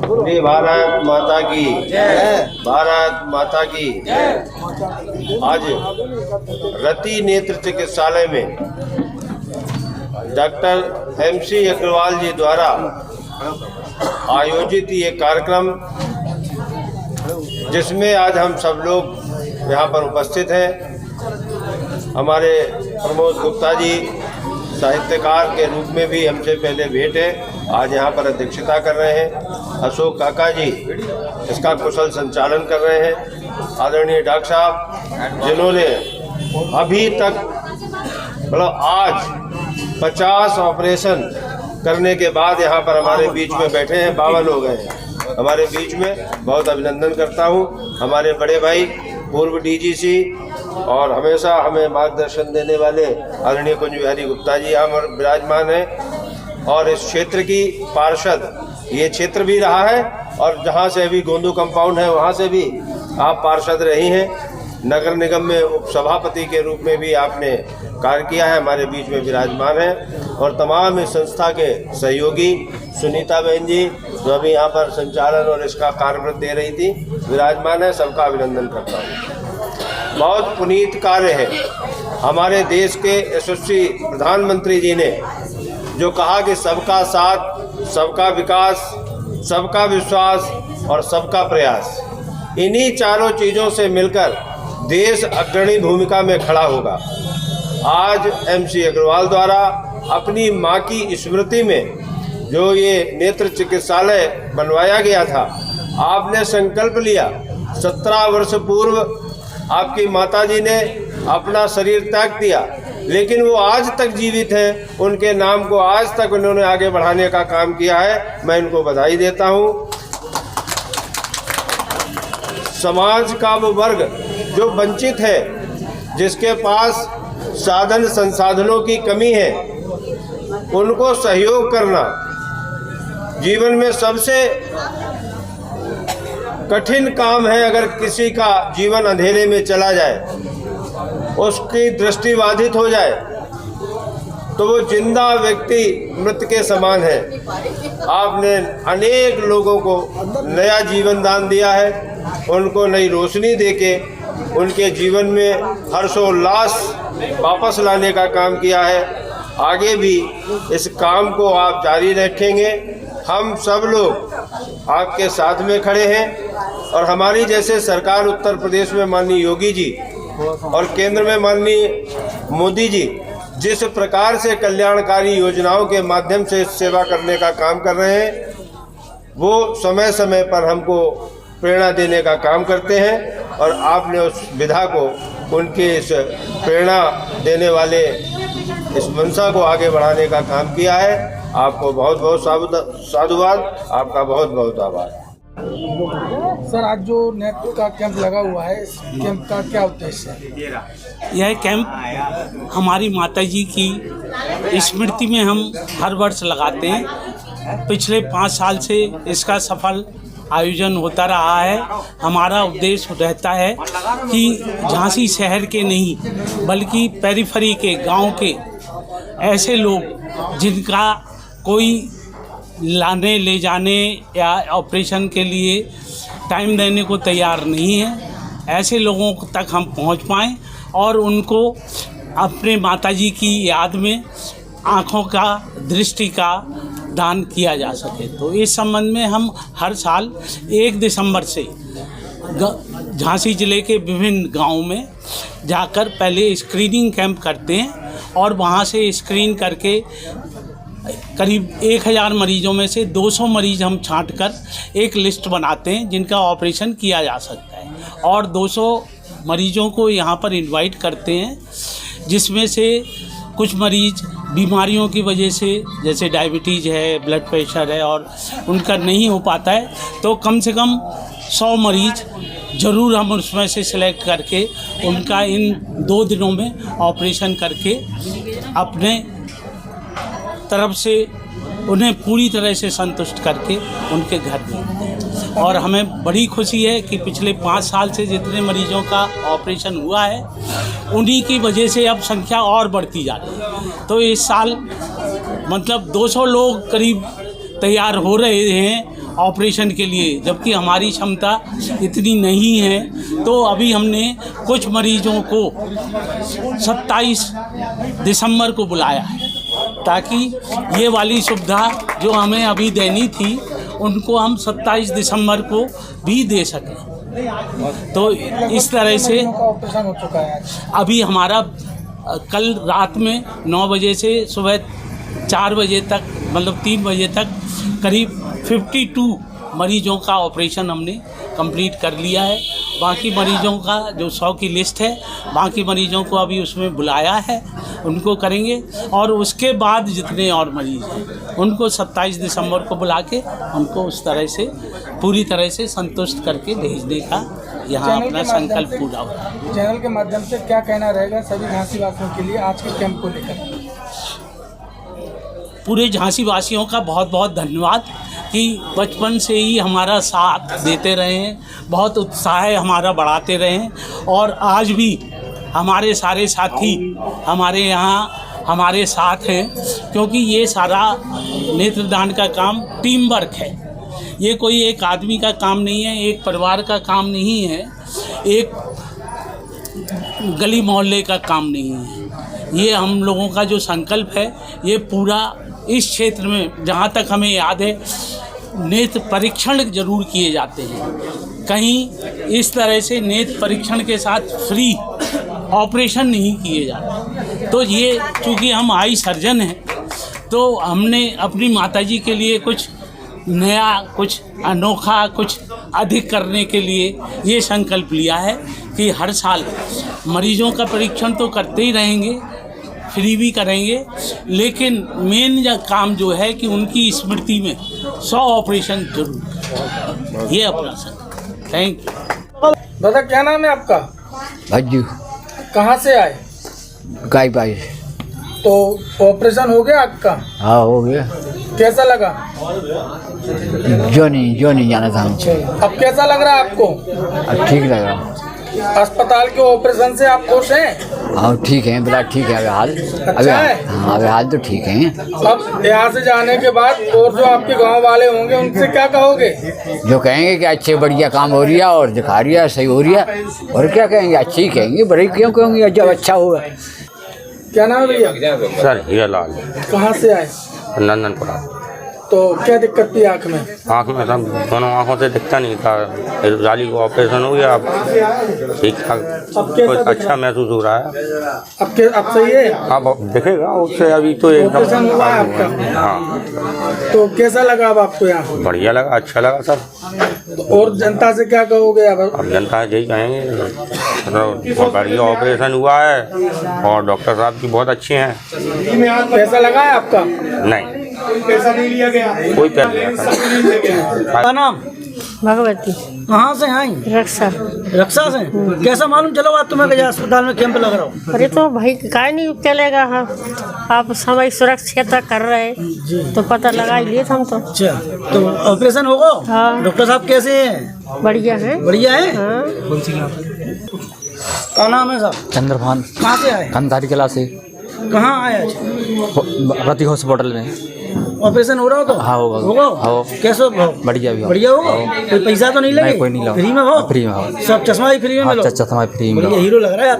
श्री भारत माता की जय। भारत माता की जय। आज रति नेत्र चिकित्सालय में डॉक्टर MC अग्रवाल जी द्वारा आयोजित ये कार्यक्रम, जिसमें आज हम सब लोग यहाँ पर उपस्थित हैं। हमारे प्रमोद गुप्ता जी साहित्यकार के रूप में भी हमसे पहले भेंट है, आज यहाँ पर अध्यक्षता कर रहे हैं। अशोक काका जी इसका कुशल संचालन कर रहे हैं। आदरणीय डॉक्टर साहब जिन्होंने अभी तक मतलब आज 50 ऑपरेशन करने के बाद यहाँ पर हमारे बीच में बैठे हैं, 52 हो गए हैं हमारे बीच में। बहुत अभिनंदन करता हूँ। हमारे बड़े भाई पूर्व DGC और हमेशा हमें मार्गदर्शन देने वाले आदरणीय कुंज बिहारी गुप्ता जी यहाँ पर विराजमान हैं, और इस क्षेत्र की पार्षद ये क्षेत्र भी रहा है, और जहाँ से अभी गोंदू कंपाउंड है वहाँ से भी आप पार्षद रही हैं। नगर निगम में उपसभापति के रूप में भी आपने कार्य किया है, हमारे बीच में विराजमान है। और तमाम इस संस्था के सहयोगी सुनीता बहन जी जो अभी यहाँ पर संचालन और इसका कार्यवृत्त दे रही थी, विराजमान है। सबका अभिनंदन करता हूँ। बहुत पुनीत कार्य है। हमारे देश के यशस्वी प्रधानमंत्री जी ने जो कहा कि सबका साथ, सबका विकास, सबका विश्वास और सबका प्रयास, इन्हीं चारों चीज़ों से मिलकर देश अग्रणी भूमिका में खड़ा होगा। आज MC अग्रवाल द्वारा अपनी मां की स्मृति में जो ये नेत्र चिकित्सालय बनवाया गया था, आपने संकल्प लिया। 17 वर्ष पूर्व आपकी माताजी ने अपना शरीर त्याग दिया, लेकिन वो आज तक जीवित हैं। उनके नाम को आज तक उन्होंने आगे बढ़ाने का काम किया है। मैं इनको बधाई देता हूँ। समाज का वो वर्ग जो वंचित है, जिसके पास साधन संसाधनों की कमी है, उनको सहयोग करना जीवन में सबसे कठिन काम है। अगर किसी का जीवन अंधेरे में चला जाए, उसकी दृष्टि बाधित हो जाए, तो वो जिंदा व्यक्ति मृत के समान है। आपने अनेक लोगों को नया जीवन दान दिया है, उनको नई रोशनी देके उनके जीवन में हर्षोल्लास वापस लाने का काम किया है। आगे भी इस काम को आप जारी रखेंगे। हम सब लोग आपके साथ में खड़े हैं, और हमारी जैसे सरकार उत्तर प्रदेश में माननीय योगी जी और केंद्र में माननीय मोदी जी जिस प्रकार से कल्याणकारी योजनाओं के माध्यम से सेवा करने का काम कर रहे हैं, वो समय समय पर हमको प्रेरणा देने का काम करते हैं। और आपने उस विधा को, उनके इस प्रेरणा देने वाले इस मंशा को आगे बढ़ाने का काम किया है। आपको बहुत बहुत साधुवाद, आपका बहुत बहुत आभार। सर, आज जो नेत्र का कैंप लगा हुआ है, इस कैंप का क्या उद्देश्य है? यह कैंप हमारी माताजी की स्मृति में हम हर वर्ष लगाते हैं। पिछले 5 साल से इसका सफल आयोजन होता रहा है। हमारा उद्देश्य रहता है कि झांसी शहर के नहीं बल्कि पेरिफेरी के, गांव के ऐसे लोग जिनका कोई लाने ले जाने या ऑपरेशन के लिए टाइम देने को तैयार नहीं है, ऐसे लोगों तक हम पहुंच पाएँ और उनको अपने माताजी की याद में आँखों का, दृष्टि का दान किया जा सके। तो इस संबंध में हम हर साल 1 दिसंबर से झांसी ज़िले के विभिन्न गांवों में जाकर पहले स्क्रीनिंग कैंप करते हैं, और वहां से स्क्रीन करके करीब 1000 मरीजों में से 200 मरीज हम छांटकर एक लिस्ट बनाते हैं जिनका ऑपरेशन किया जा सकता है, और 200 मरीजों को यहाँ पर इनवाइट करते हैं, जिसमें से कुछ मरीज बीमारियों की वजह से, जैसे डायबिटीज़ है, ब्लड प्रेशर है, और उनका नहीं हो पाता है, तो कम से कम 100 मरीज ज़रूर हम उसमें से सिलेक्ट करके उनका इन 2 दिनों में ऑपरेशन करके अपने तरफ से उन्हें पूरी तरह से संतुष्ट करके उनके घर भेजते हैं। और हमें बड़ी खुशी है कि पिछले 5 साल से जितने मरीजों का ऑपरेशन हुआ है, उन्हीं की वजह से अब संख्या और बढ़ती जा रही है। तो इस साल मतलब 200 लोग करीब तैयार हो रहे हैं, ऑपरेशन के लिए, जबकि हमारी क्षमता इतनी नहीं है। तो अभी हमने कुछ मरीजों को 27 दिसंबर को बुलाया है, ताकि ये वाली सुविधा जो हमें अभी देनी थी उनको हम 27 दिसंबर को भी दे सकें। तो इस तरह से ऑपरेशन हो चुका है आज। अभी हमारा कल रात में 9 बजे से सुबह 4 बजे तक, मतलब 3 बजे तक करीब 52 मरीजों का ऑपरेशन हमने कंप्लीट कर लिया है। बाकी मरीजों का जो 100 की लिस्ट है, बाकी मरीजों को अभी उसमें बुलाया है, उनको करेंगे। और उसके बाद जितने और मरीज हैं उनको 27 दिसंबर को बुला के उनको उस तरह से पूरी तरह से संतुष्ट करके भेजने का यहाँ अपना संकल्प पूरा होगा। चैनल के माध्यम से क्या कहना रहेगा सभी झांसी वासियों के लिए आज के कैंप को लेकर? पूरे झांसी वासियों का बहुत बहुत धन्यवाद कि बचपन से ही हमारा साथ देते रहे हैं, बहुत उत्साह हमारा बढ़ाते रहे हैं। और आज भी हमारे सारे साथी हमारे यहाँ हमारे साथ हैं, क्योंकि ये सारा नेत्रदान का काम टीम वर्क है। ये कोई एक आदमी का काम नहीं है, एक परिवार का काम नहीं है, एक गली मोहल्ले का काम नहीं है। ये हम लोगों का जो संकल्प है, ये पूरा इस क्षेत्र में जहाँ तक हमें याद है नेत्र परीक्षण जरूर किए जाते हैं। कहीं इस तरह से नेत्र परीक्षण के साथ फ्री ऑपरेशन नहीं किए जाते। तो ये चूँकि हम आई सर्जन हैं, तो हमने अपनी माताजी के लिए कुछ नया, कुछ अनोखा, कुछ अधिक करने के लिए ये संकल्प लिया है कि हर साल मरीजों का परीक्षण तो करते ही रहेंगे, फ्री भी करेंगे, लेकिन मेन काम जो है कि उनकी स्मृति में 100 ऑपरेशन जरूर। ये अपना संकल्प। Thank you. दादा क्या नाम है आपका? भज्जू। कहाँ से आए? गाय पाई। तो ऑपरेशन हो गया आपका? हाँ हो गया। कैसा लगा? जो नहीं जाना था हमसे। अब कैसा लग रहा है आपको? अब ठीक लग रहा। अस्पताल के ऑपरेशन से आप खुश हैं? हाँ ठीक है, बड़ा ठीक है अभी हाल। अच्छा है? हाँ अभी हाल तो ठीक है। अब यहाँ से जाने के बाद और जो आपके गांव वाले होंगे उनसे क्या कहोगे? जो कहेंगे कि अच्छे बढ़िया काम हो रही है और दिखा रही है, सही हो रही है, और क्या कहेंगे, अच्छे ही कहेंगे, बड़े क्यों कहेंगे जब अच्छा होगा। क्या नाम है भैया? सर हीरालाल। कहाँ से आए? नंदनपुरा। तो क्या दिक्कत थी आँख में? आँख में सब दोनों आँखों से दिखता नहीं था, जाली को ऑपरेशन हो गया, अब ठीक ठाक कुछ अच्छा महसूस हो रहा है। अब सही है? अब दिखेगा उससे, अभी तो एकदम ऑपरेशन हुआ है आपका? हाँ। तो कैसा लगा अब आपको यहाँ? बढ़िया लगा, अच्छा लगा सर। और जनता से क्या कहोगे अब जनता यही कहेंगे, मतलब बढ़िया ऑपरेशन हुआ है और डॉक्टर साहब भी बहुत अच्छे हैं। पैसा लगा है आपका? नहीं, पैसा नहीं लिया गया? कोई पैसा। क्या नाम? भगवती। कहाँ से आई? रक्षा। रक्षा से? कैसा मालूम चलो आज तुम्हें अस्पताल में कैंप लग रहा हो? अरे तो भाई काय नहीं चलेगा। हाँ आप समय सुरक्षित कर रहे हैं तो पता लगा ही लिए हम तो। अच्छा, तो ऑपरेशन होगा? हाँ। डॉक्टर साहब कैसे हैं? बढ़िया है। बढ़िया है? हाँ। क्या नाम है साहब? चंद्रभान। कहाँ से आए? कंधारी कला से। कहाँ आए आज? रति हॉस्पिटल में। ऑपरेशन हो रहा हो तो? हाँ होगा। होगा? कैसे हो? बढ़िया भी हो। बढ़िया होगा? कोई पैसा तो नहीं लगे? नहीं, कोई नहीं लगा। फ्री में हो? फ्री में हो। सब चश्मा ही फ्री में हाँ मिलो? चश्मा फ्री में। बढ़िया हीरो लग रहा है।